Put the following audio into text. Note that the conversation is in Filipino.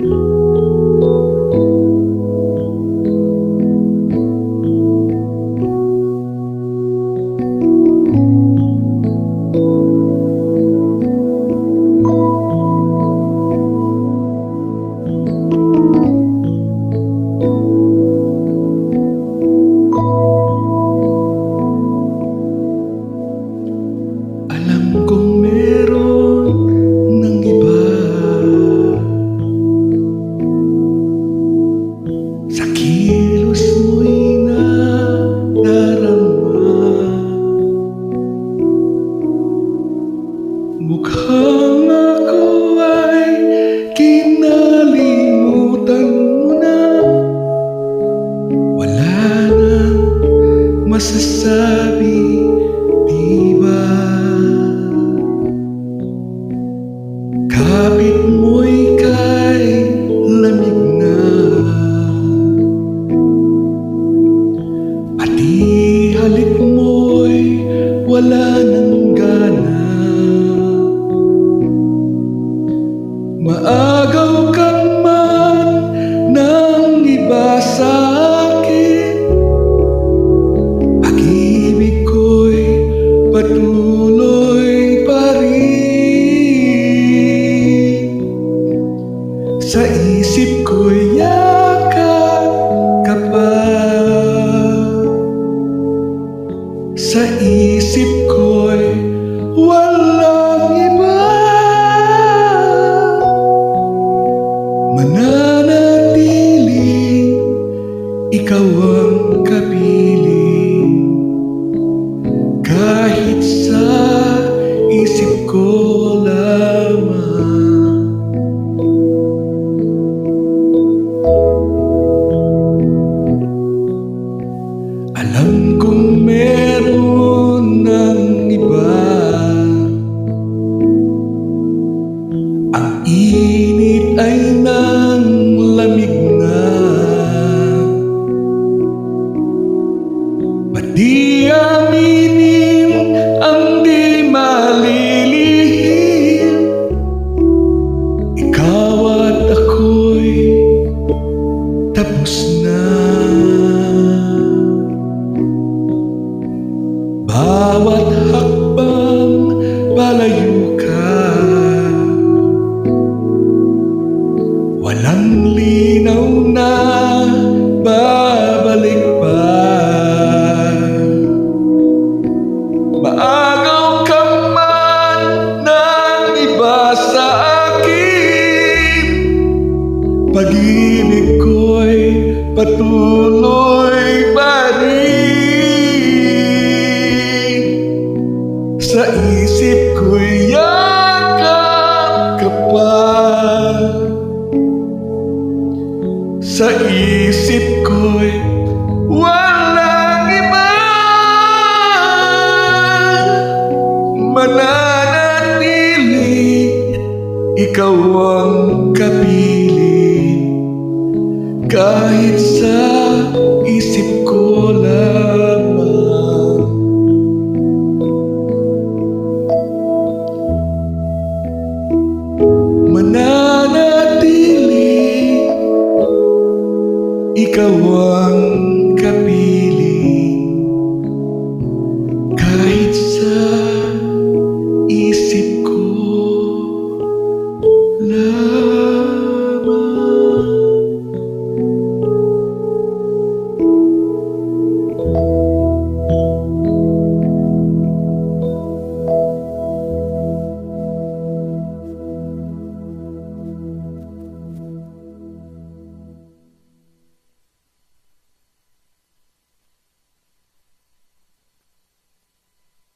Alam kong meron ng iba sa kilos mo'y nadarama. Mukhang ako ay kinalimutan mo na. Wala nang masasabi, di ba? Kapit mo'y kay lamig na, pati halik mo'y wala nang gana. Maagaw kang man ng iba sa akin, pag-ibig ko'y patuloy pa rin. Sa isip ko'y yakap ka pa, sa isip ko'y walang iba. Mananatiling ikaw ang kapiling, kahit sa isip ko lamang. Alam kong meron ng iba, ang init ay nang lamig na. Ba't di aminin ang di malilihim? Ikaw at ako'y tapos na. Bawat